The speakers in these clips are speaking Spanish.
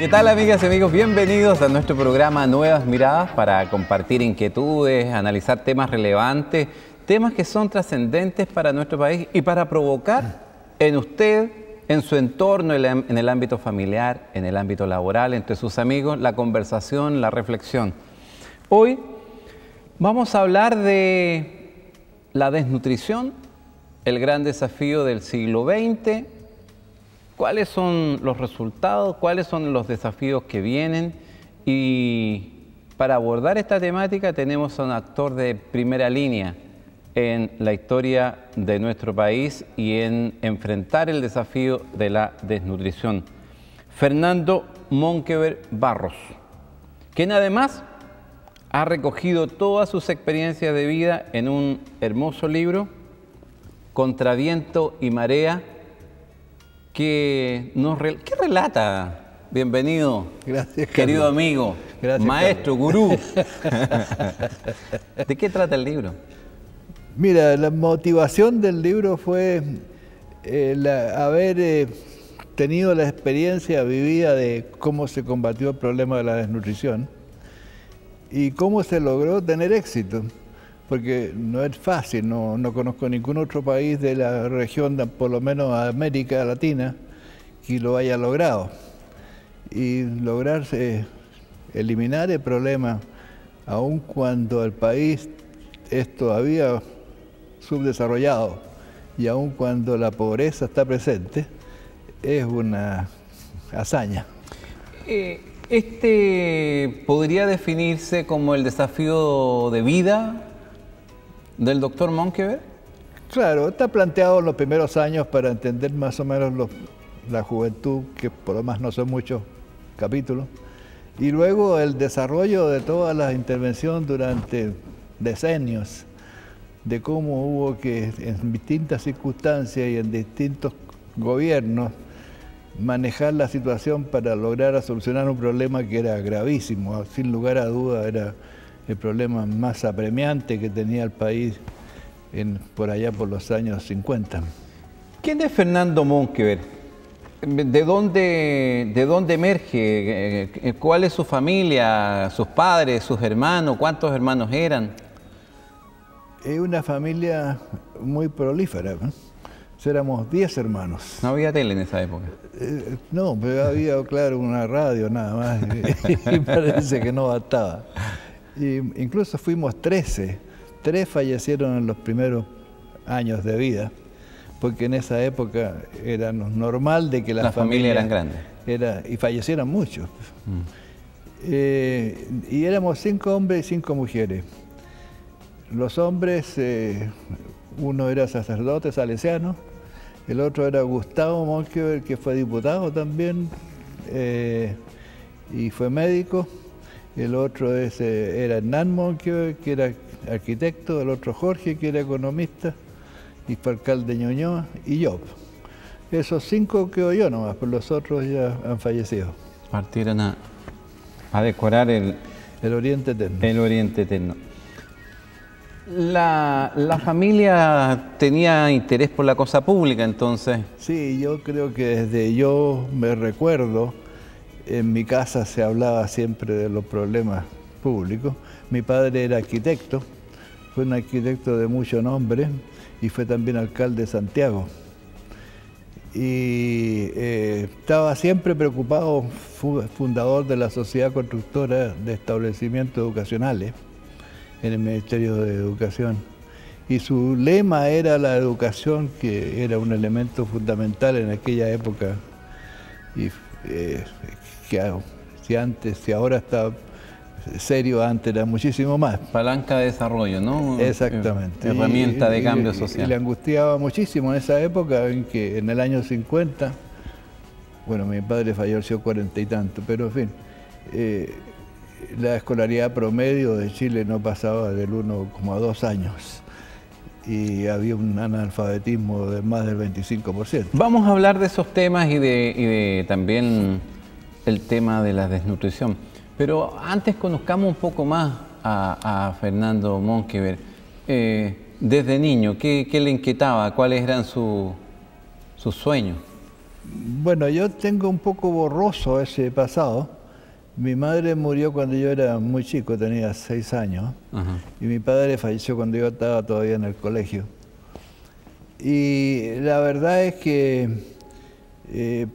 ¿Qué tal, amigas y amigos? Bienvenidos a nuestro programa Nuevas Miradas para compartir inquietudes, analizar temas relevantes, temas que son trascendentes para nuestro país y para provocar en usted, en su entorno, en el ámbito familiar, en el ámbito laboral, entre sus amigos, la conversación, la reflexión. Hoy vamos a hablar de la desnutrición, el gran desafío del siglo XX. ¿Cuáles son los resultados? ¿Cuáles son los desafíos que vienen? Y para abordar esta temática tenemos a un actor de primera línea en la historia de nuestro país y en enfrentar el desafío de la desnutrición. Fernando Monkever Barros, quien además ha recogido todas sus experiencias de vida en un hermoso libro, Contra viento y marea, que relata. Bienvenido. Gracias, querido amigo. Gracias, maestro, gurú. ¿De qué trata el libro? Mira, la motivación del libro fue haber tenido la experiencia vivida de cómo se combatió el problema de la desnutrición y cómo se logró tener éxito. Porque no es fácil, no conozco ningún otro país de la región, por lo menos América Latina, que lo haya logrado. Y lograr eliminar el problema, aun cuando el país es todavía subdesarrollado y aun cuando la pobreza está presente, es una hazaña. Este podría definirse como el desafío de vida del doctor Monkever. Claro, está planteado en los primeros años para entender más o menos la juventud, que por lo más no son muchos capítulos, y luego el desarrollo de todas las intervenciones durante decenios, de cómo hubo que en distintas circunstancias y en distintos gobiernos manejar la situación para lograr solucionar un problema que era gravísimo, sin lugar a duda era el problema más apremiante que tenía el país por allá por los años 50. ¿Quién es Fernando Monkever? ¿De dónde emerge? ¿Cuál es su familia, sus padres, sus hermanos? ¿Cuántos hermanos eran? Es una familia muy prolífera, ¿no? Éramos 10 hermanos. ¿No había tele en esa época? No, pero había, claro, una radio nada más y parece que no bastaba. Incluso fuimos 13. 3 fallecieron en los primeros años de vida, porque en esa época era normal de que las familias eran grandes. Y fallecieron muchos. Y éramos 5 hombres y 5 mujeres. Los hombres, uno era sacerdote salesiano, el otro era Gustavo Monkever, que fue diputado también y fue médico. El otro era Hernán Monkever, que era arquitecto, el otro Jorge, que era economista y fue alcalde de Ñuñoa, y yo. Esos 5 quedo yo nomás, pero los otros ya han fallecido. Partieron a decorar el Oriente Eterno. El Oriente Eterno. ¿La familia tenía interés por la cosa pública entonces? Sí, yo creo que desde yo me recuerdo, en mi casa se hablaba siempre de los problemas públicos. Mi padre era arquitecto, fue un arquitecto de mucho nombre y fue también alcalde de Santiago. Y estaba siempre preocupado, fundador de la Sociedad Constructora de Establecimientos Educacionales en el Ministerio de Educación. Y su lema era la educación, que era un elemento fundamental en aquella época. Y si ahora está serio, antes era muchísimo más. Palanca de desarrollo, ¿no? Exactamente. Herramienta de cambio social. Y le angustiaba muchísimo en esa época, en que en el año 50, bueno, mi padre falleció 40 y tanto, pero en fin, la escolaridad promedio de Chile no pasaba del 1,2 años. Y había un analfabetismo de más del 25%. Vamos a hablar de esos temas y de también el tema de la desnutrición. Pero antes conozcamos un poco más a Fernando Monkever. Desde niño, ¿qué le inquietaba? ¿Cuáles eran sus sueños? Bueno, yo tengo un poco borroso ese pasado. Mi madre murió cuando yo era muy chico, tenía 6 años, Ajá. y mi padre falleció cuando yo estaba todavía en el colegio. Y la verdad es que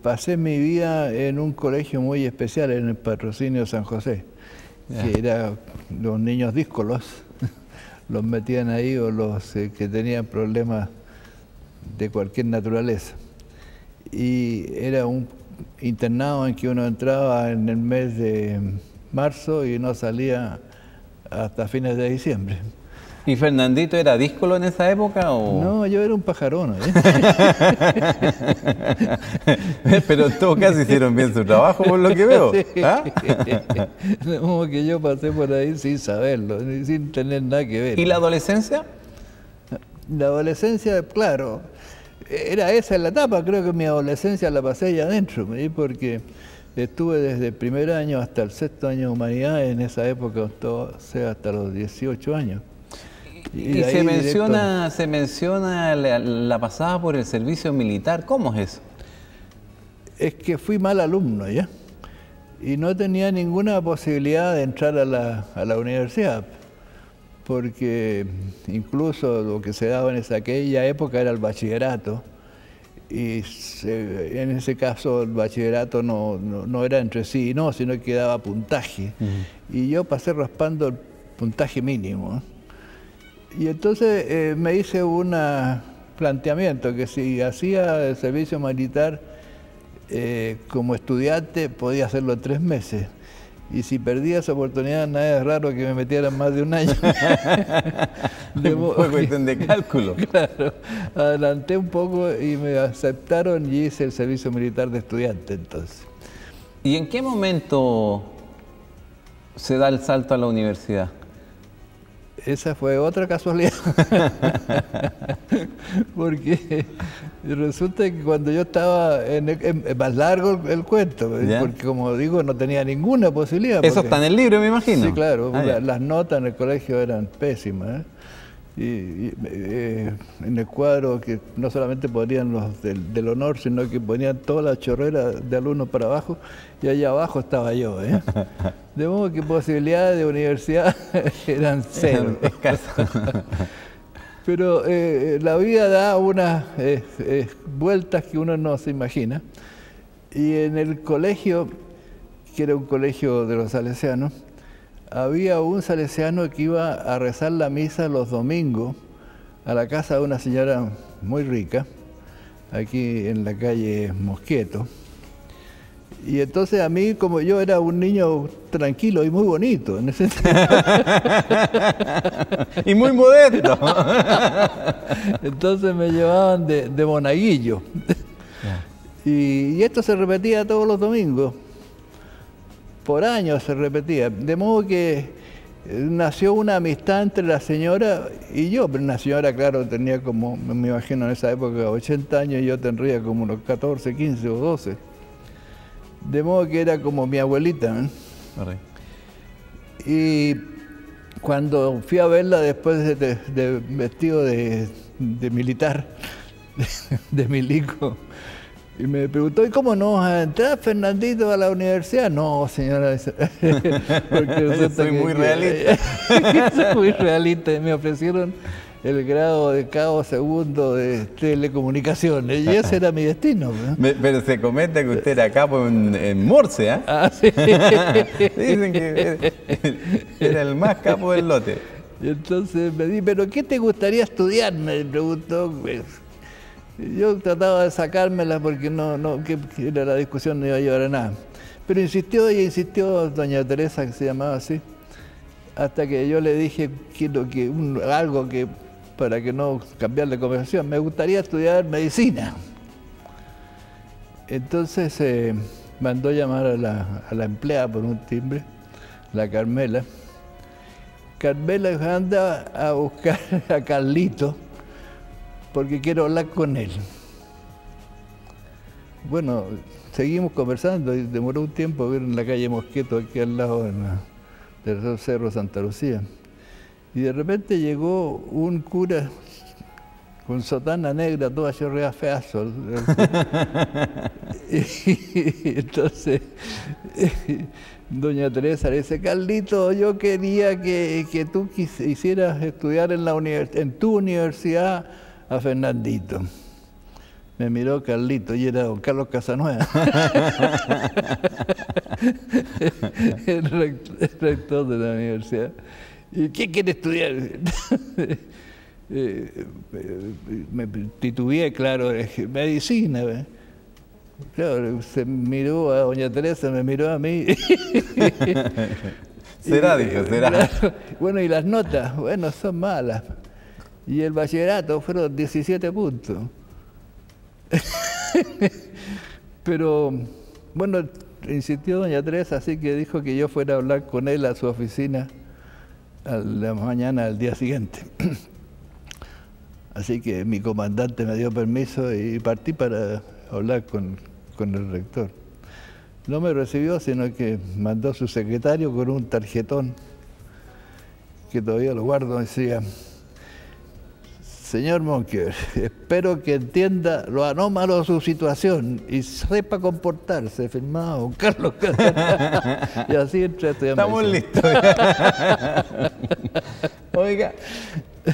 pasé mi vida en un colegio muy especial, en el Patrocinio San José, que era los niños díscolos, los metían ahí, o los que tenían problemas de cualquier naturaleza. Y era un internado en que uno entraba en el mes de marzo y no salía hasta fines de diciembre. ¿Y Fernandito era díscolo en esa época o...? No, yo era un pajarón, ¿eh? Pero en todo caso hicieron bien su trabajo, por lo que veo. ¿Ah? Como que yo pasé por ahí sin saberlo, sin tener nada que ver. ¿Y la adolescencia? La adolescencia, claro, era esa la etapa. Creo que mi adolescencia la pasé allá adentro, porque estuve desde el primer año hasta el 6º año de humanidades en esa época, o sea, hasta los 18 años. Y se menciona la pasada por el servicio militar. ¿Cómo es eso? Es que fui mal alumno, ¿ya? Y no tenía ninguna posibilidad de entrar a la universidad, porque incluso lo que se daba en aquella época era el bachillerato, y en ese caso el bachillerato no era entre sí y no, sino que daba puntaje. Y yo pasé raspando el puntaje mínimo. Y entonces me hice un planteamiento, que si hacía el servicio militar como estudiante, podía hacerlo en 3 meses. Y si perdía esa oportunidad, nada es raro que me metieran más de un año. Fue cuestión de cálculo. Claro, adelanté un poco y me aceptaron y hice el servicio militar de estudiante entonces. ¿Y en qué momento se da el salto a la universidad? Esa fue otra casualidad, porque resulta que cuando yo estaba más largo el cuento, ¿Ya? porque como digo, no tenía ninguna posibilidad. Eso está en el libro, me imagino. Sí, claro, Ya. las notas en el colegio eran pésimas, y en el cuadro, que no solamente ponían los del honor, sino que ponían toda la chorrera de alumnos para abajo, y allá abajo estaba yo, De modo que posibilidades de universidad eran cero. Pero la vida da unas vueltas que uno no se imagina. Y en el colegio, que era un colegio de los salesianos, había un salesiano que iba a rezar la misa los domingos a la casa de una señora muy rica, aquí en la calle Mosqueto. Y entonces a mí, como yo era un niño tranquilo y muy bonito, en ese Y muy modesto. entonces me llevaban de monaguillo. Y esto se repetía todos los domingos. Por años se repetía. De modo que nació una amistad entre la señora y yo. Pero una señora, claro, tenía como, me imagino en esa época, 80 años, y yo tendría como unos 14, 15 o 12. De modo que era como mi abuelita. Y cuando fui a verla después de vestido de militar, de milico, y me preguntó, ¿y cómo no vas a entrar, Fernandito, a la universidad? No, señora, porque soy muy realista. Soy muy realista, y me ofrecieron el grado de cabo segundo de telecomunicaciones, y ese era mi destino. Pero se comenta que usted era capo en Morse, ¿eh? Ah, sí. Dicen que era el más capo del lote. Y entonces me di, ¿pero qué te gustaría estudiar?, me preguntó. Yo trataba de sacármela porque que era la discusión, no iba a llevar a nada. Pero insistió y insistió doña Teresa, que se llamaba así, hasta que yo le dije algo que, para que no cambiar la conversación, me gustaría estudiar medicina. Entonces mandó llamar a la empleada por un timbre, la Carmela. Carmela dijo, anda a buscar a Carlito, porque quiero hablar con él. Bueno, seguimos conversando y demoró un tiempo ver en la calle Mosqueto, aquí al lado del Cerro Santa Lucía. Y de repente llegó un cura con sotana negra, toda chorreada feazo. Y entonces doña Teresa le dice, Carlito, yo quería que tú hicieras estudiar en tu universidad a Fernandito. Me miró Carlito y era don Carlos Casanueva, el rector de la universidad. ¿Y qué quiere estudiar? Me titubeé, claro, medicina. Claro, se miró a doña Teresa, me miró a mí. Será, dijo, será. Claro, bueno, y las notas, bueno, son malas. Y el bachillerato fueron 17 puntos. Pero, bueno, insistió doña Teresa, así que dijo que yo fuera a hablar con él a su oficina a la mañana del día siguiente. Así que mi comandante me dio permiso y partí para hablar con el rector. No me recibió, sino que mandó a su secretario con un tarjetón, que todavía lo guardo, decía: señor Monker, espero que entienda lo anómalo de su situación y sepa comportarse, firmado don Carlos Casanueva. Y así entré a estudiar medicina. Estamos listos. Oiga,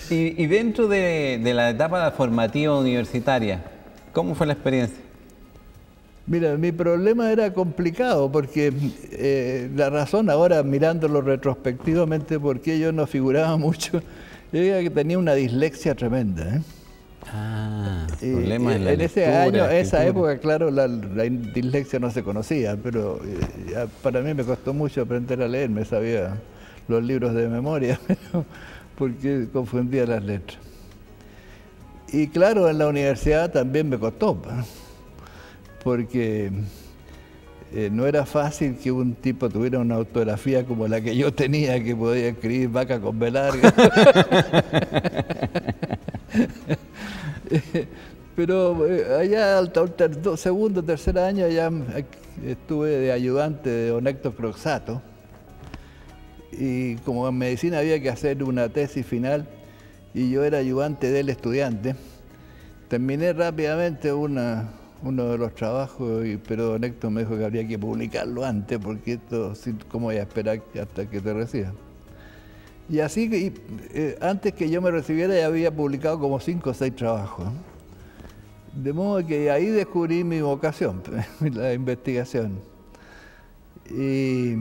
y dentro de la etapa formativa universitaria, ¿cómo fue la experiencia? Mira, mi problema era complicado porque la razón ahora, mirándolo retrospectivamente, por qué yo no figuraba mucho, era que tenía una dislexia tremenda. Problemas en la ese lectura, año, escritura. esa época, claro, la dislexia no se conocía, pero para mí me costó mucho aprender a leer, me sabía los libros de memoria, porque confundía las letras. Y claro, en la universidad también me costó, porque no era fácil que un tipo tuviera una ortografía como la que yo tenía, que podía escribir vaca con B larga. Pero allá al segundo, tercer año ya estuve de ayudante de don Héctor Croxato, y como en medicina había que hacer una tesis final y yo era ayudante del estudiante, terminé rápidamente uno de los trabajos, pero don Héctor me dijo que habría que publicarlo antes, porque esto, ¿cómo voy a esperar hasta que te reciban? Y así, antes que yo me recibiera, ya había publicado como 5 o 6 trabajos. De modo que ahí descubrí mi vocación, la investigación. Y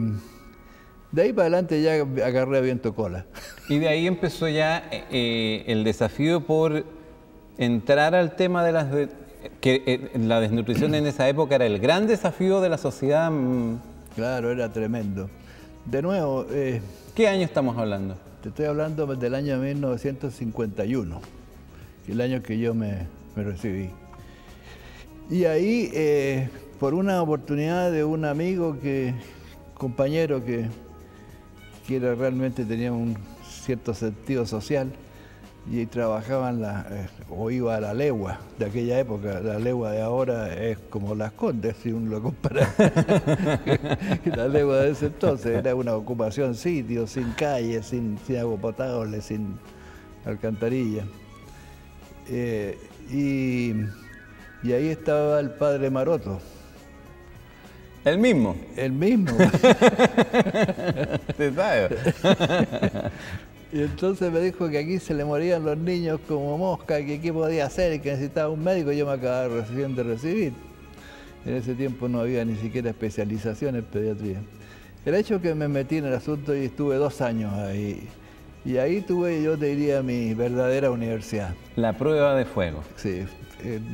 de ahí para adelante ya agarré a viento cola. Y de ahí empezó ya el desafío por entrar al tema de la desnutrición en esa época era el gran desafío de la sociedad. Claro, era tremendo. De nuevo, ¿Qué año estamos hablando? te estoy hablando del año 1951, el año que yo me recibí. Y ahí, por una oportunidad de un amigo, compañero que realmente tenía un cierto sentido social, y trabajaba o iba a la legua de aquella época. La legua de ahora es como Las Condes, si uno lo compara. La legua de ese entonces era una ocupación sitio, sin calles, sin agua potable, sin alcantarilla. Y ahí estaba el padre Maroto. ¿El mismo? El mismo. ¿Te sabe? Y entonces me dijo que aquí se le morían los niños como mosca, que qué podía hacer, que necesitaba un médico. Yo me acababa recién de recibir. En ese tiempo no había ni siquiera especialización en pediatría. El hecho que me metí en el asunto y estuve 2 años ahí. Y ahí tuve, yo te diría, mi verdadera universidad. La prueba de fuego. Sí,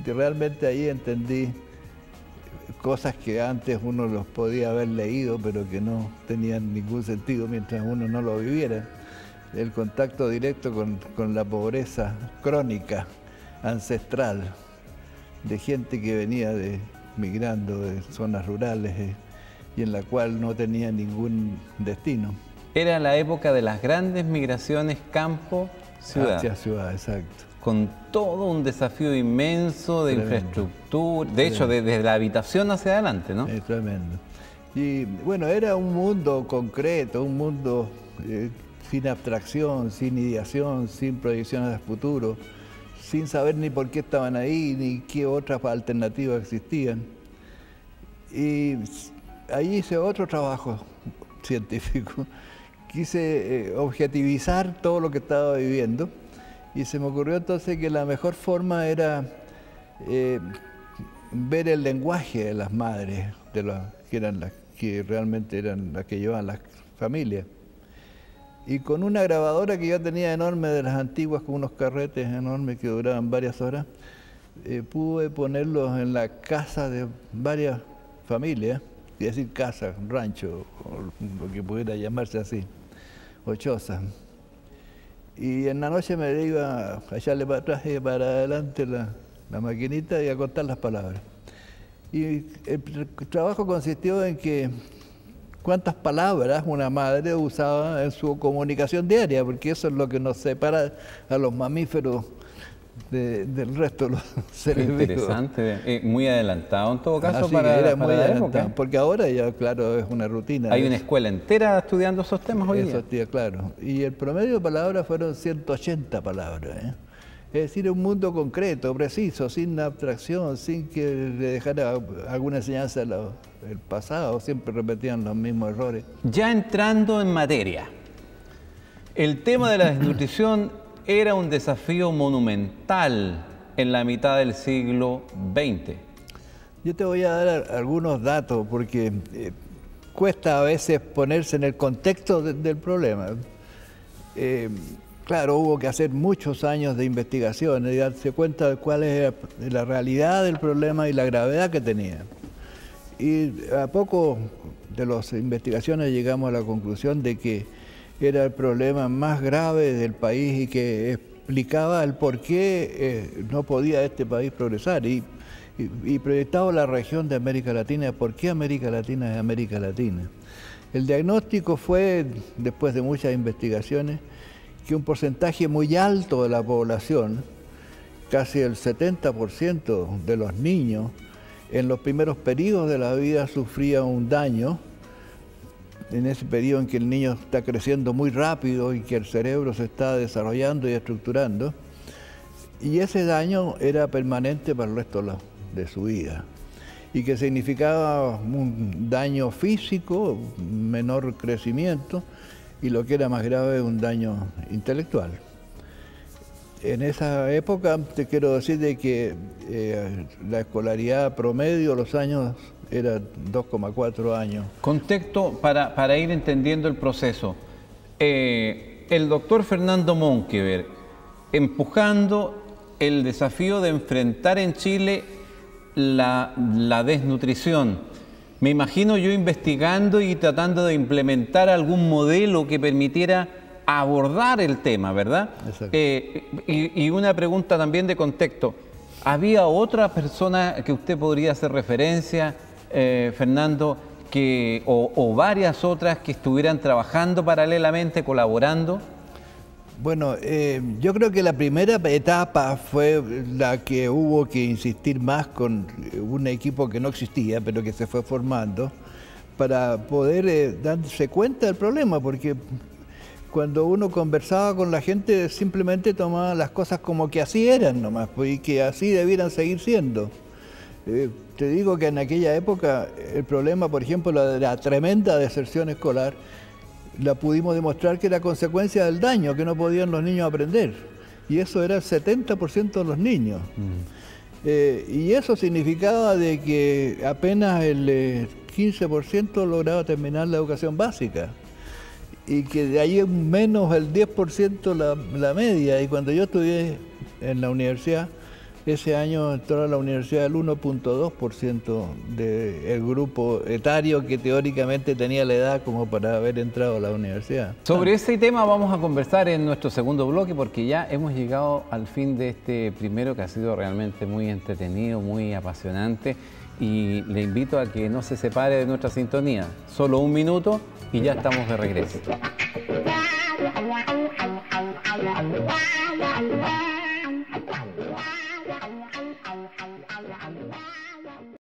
realmente ahí entendí cosas que antes uno los podía haber leído, pero que no tenían ningún sentido mientras uno no lo viviera. El contacto directo con la pobreza crónica, ancestral, de gente que venía migrando de zonas rurales y en la cual no tenía ningún destino. Era la época de las grandes migraciones campo-ciudad. Hacia ciudad, exacto. Con todo un desafío inmenso de Tremendo. infraestructura, de hecho, desde la habitación hacia adelante, ¿no? Es tremendo. Y bueno, era un mundo concreto, un mundo sin abstracción, sin ideación, sin proyecciones de futuro, sin saber ni por qué estaban ahí, ni qué otras alternativas existían. Y ahí hice otro trabajo científico. Quise objetivizar todo lo que estaba viviendo y se me ocurrió entonces que la mejor forma era ver el lenguaje de las madres, que realmente eran las que llevaban las familias. Y con una grabadora que yo tenía enorme de las antiguas, con unos carretes enormes que duraban varias horas, pude ponerlos en la casa de varias familias, es decir, casa, rancho, o lo que pudiera llamarse así, o choza. Y en la noche me iba a echarle para atrás y para adelante la maquinita y a contar las palabras. Y el trabajo consistió en que cuántas palabras una madre usaba en su comunicación diaria, porque eso es lo que nos separa a los mamíferos del resto de los seres vivos. Interesante, muy adelantado en todo caso era muy la adelantado, época. porque ahora ya, claro, es una rutina. Hay una escuela entera estudiando esos temas hoy día. Eso, claro. Y el promedio de palabras fueron 180 palabras, ¿eh? Es decir, un mundo concreto, preciso, sin abstracción, sin que le dejara alguna enseñanza del pasado, siempre repetían los mismos errores. Ya entrando en materia, el tema de la desnutrición era un desafío monumental en la mitad del siglo XX. Yo te voy a dar algunos datos porque cuesta a veces ponerse en el contexto del problema. Claro, hubo que hacer muchos años de investigación y darse cuenta de cuál es la realidad del problema y la gravedad que tenía. Y a poco de las investigaciones llegamos a la conclusión de que era el problema más grave del país y que explicaba el por qué no podía este país progresar. Y proyectaba la región de América Latina, ¿por qué América Latina es América Latina? El diagnóstico fue, después de muchas investigaciones, que un porcentaje muy alto de la población, casi el 70% de los niños, en los primeros periodos de la vida sufría un daño, en ese periodo en que el niño está creciendo muy rápido y que el cerebro se está desarrollando y estructurando, y ese daño era permanente para el resto de su vida, y que significaba un daño físico, menor crecimiento, y lo que era más grave, un daño intelectual. En esa época te quiero decir de que la escolaridad promedio, los años, era 2,4 años. Contexto para ir entendiendo el proceso. El doctor Fernando Monkeberg, empujando el desafío de enfrentar en Chile la desnutrición. Me imagino yo investigando y tratando de implementar algún modelo que permitiera abordar el tema, ¿verdad? Exacto. Y una pregunta también de contexto. ¿Había otra persona que usted podría hacer referencia, Fernando, o varias otras que estuvieran trabajando paralelamente, colaborando? Bueno, yo creo que la primera etapa fue la que hubo que insistir más con un equipo que no existía, pero que se fue formando, para poder darse cuenta del problema, porque cuando uno conversaba con la gente simplemente tomaba las cosas como que así eran nomás, pues, y que así debieran seguir siendo. Te digo que en aquella época el problema, por ejemplo, la tremenda deserción escolar, la pudimos demostrar que era consecuencia del daño, que no podían los niños aprender. Y eso era el 70% de los niños. Y eso significaba de que apenas el 15% lograba terminar la educación básica. Y que de ahí menos el 10% la media. Y cuando yo estudié en la universidad, ese año entró a la universidad el 1,2% del grupo etario que teóricamente tenía la edad como para haber entrado a la universidad. Sobre ese tema vamos a conversar en nuestro segundo bloque, porque ya hemos llegado al fin de este primero, que ha sido realmente muy entretenido, muy apasionante, y le invito a que no se separe de nuestra sintonía. Solo un minuto y ya estamos de regreso.